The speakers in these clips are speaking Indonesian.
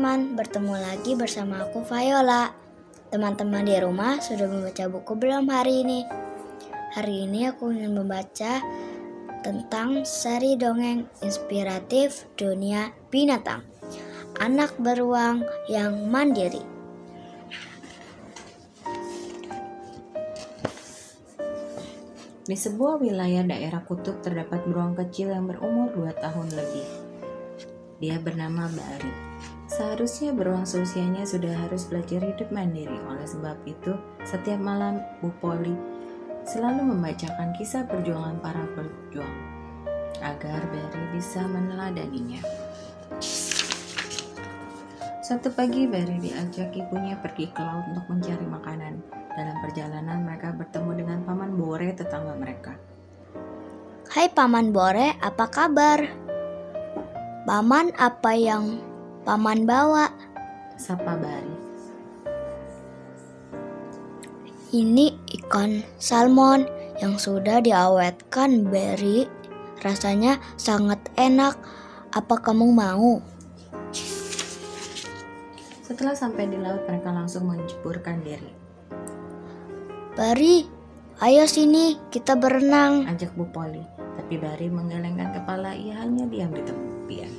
teman-teman, bertemu lagi bersama aku Viola. Teman-teman di rumah sudah membaca buku belum hari ini? Hari ini aku ingin membaca tentang seri dongeng inspiratif dunia binatang. Anak beruang yang mandiri. Di sebuah wilayah daerah kutub terdapat beruang kecil yang berumur 2 tahun lebih. Dia bernama Bari. Seharusnya beruang seusianya sudah harus belajar hidup mandiri. Oleh sebab itu, setiap malam Bu Poli selalu membacakan kisah perjuangan para pejuang agar Bari bisa meneladaninya. Suatu pagi Bari diajak ibunya pergi ke laut untuk mencari makanan. Dalam perjalanan mereka bertemu dengan Paman Bore, tetangga mereka. Hai Paman Bore, apa kabar? Paman, apa yang Paman bawa? Sapa Bari. Ini ikan salmon yang sudah diawetkan, Bari. Rasanya sangat enak. Apa kamu mau? Setelah sampai di laut, mereka langsung menceburkan diri. Bari, ayo sini, kita berenang. Ajak Bu Poli, tapi Bari menggelengkan kepala. Ia hanya diam di tepian.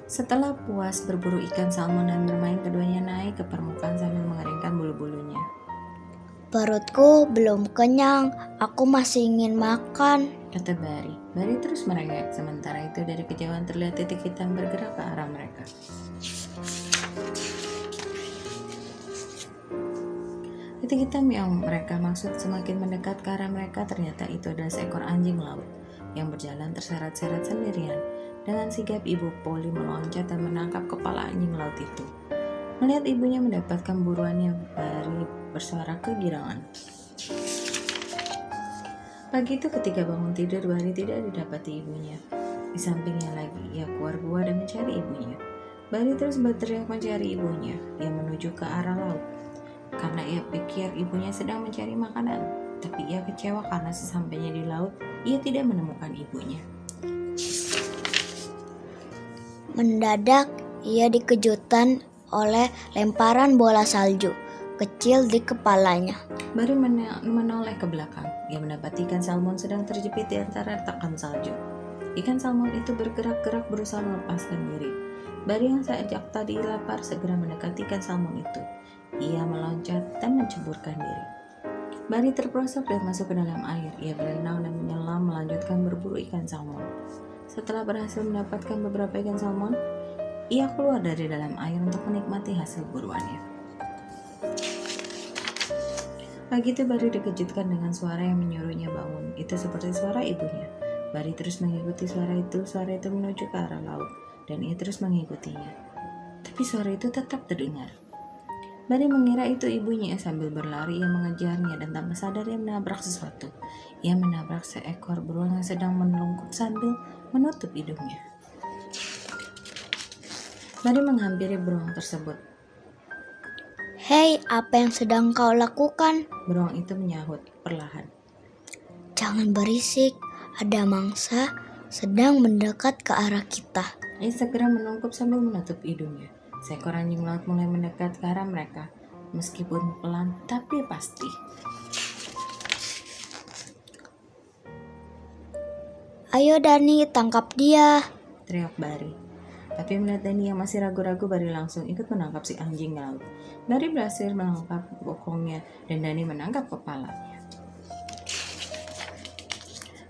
Setelah puas berburu ikan salmon dan bermain, keduanya naik ke permukaan sambil mengeringkan bulu-bulunya. Perutku belum kenyang, aku masih ingin makan, Kata Bari. Bari terus merengek. Sementara itu dari kejauhan terlihat titik hitam bergerak ke arah mereka. Titik hitam yang mereka maksud semakin mendekat ke arah mereka. Ternyata itu adalah seekor anjing laut yang berjalan terseret-seret sendirian. Dengan sigap Ibu Poli meloncat dan menangkap kepala anjing laut itu. Melihat ibunya mendapatkan buruannya, Bari bersuara kegirangan. Pagi itu ketika bangun tidur, Bari tidak didapati ibunya. Di sampingnya lagi, ia keluar gua dan mencari ibunya. Bari terus berteriak mencari ibunya. Ia menuju ke arah laut. Karena ia pikir ibunya sedang mencari makanan. Tapi ia kecewa karena sesampainya di laut, ia tidak menemukan ibunya. Mendadak ia dikejutkan oleh lemparan bola salju kecil di kepalanya. Bari menoleh ke belakang. Ia mendapati ikan salmon sedang terjepit di antara retakan salju. Ikan salmon itu bergerak-gerak berusaha melepaskan diri. Bari yang sejak tadi lapar segera mendekati ikan salmon itu. Ia meloncat dan menceburkan diri. Bari terperosok dan masuk ke dalam air. Ia berenang dan menyelam melanjutkan berburu ikan salmon. Setelah berhasil mendapatkan beberapa ikan salmon, ia keluar dari dalam air untuk menikmati hasil buruannya. Pagi itu Bari dikejutkan dengan suara yang menyuruhnya bangun. Itu seperti suara ibunya. Bari terus mengikuti suara itu. Suara itu menuju ke arah laut dan ia terus mengikutinya. Tapi suara itu tetap terdengar. Bari mengira itu ibunya. Sambil berlari ia mengejarnya dan tanpa sadar ia menabrak sesuatu. Ia menabrak seekor beruang yang sedang menelungkup sambil menutup hidungnya. Bari menghampiri beruang tersebut. Hei, apa yang sedang kau lakukan? Beruang itu menyahut perlahan. Jangan berisik, ada mangsa sedang mendekat ke arah kita. Ia segera menungkup sambil menutup hidungnya. Seekor anjing laut mulai mendekat ke arah mereka. Meskipun pelan, tapi pasti. Ayo Dani, tangkap dia, Teriak Bari. Tapi melihat Dani yang masih ragu-ragu, Bari langsung ikut menangkap si anjing laut. Bari berhasil menangkap bokongnya dan Dani menangkap kepalanya.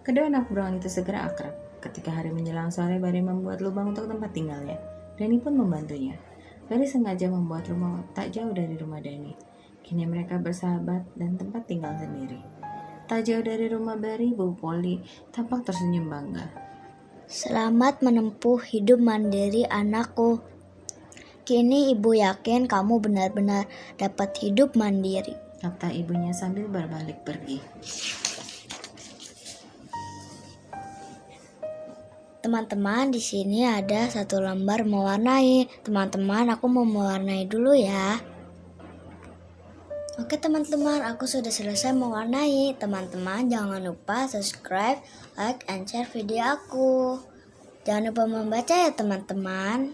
Kedua anak beruang itu segera akrab. Ketika hari menjelang sore, Bari membuat lubang untuk tempat tinggalnya. Dani pun membantunya. Bari sengaja membuat rumah tak jauh dari rumah Dani. Kini mereka bersahabat dan tempat tinggal sendiri. Tak jauh dari rumah Bari, Bu Poli tampak tersenyum bangga. Selamat menempuh hidup mandiri anakku. Kini ibu yakin kamu benar-benar dapat hidup mandiri, Kata ibunya sambil berbalik pergi. Teman-teman, di sini ada satu lembar mewarnai. Teman-teman, aku mau mewarnai dulu ya. Oke teman-teman, aku sudah selesai mewarnai. Teman-teman jangan lupa subscribe, like, and share video aku. Jangan lupa membaca ya teman-teman.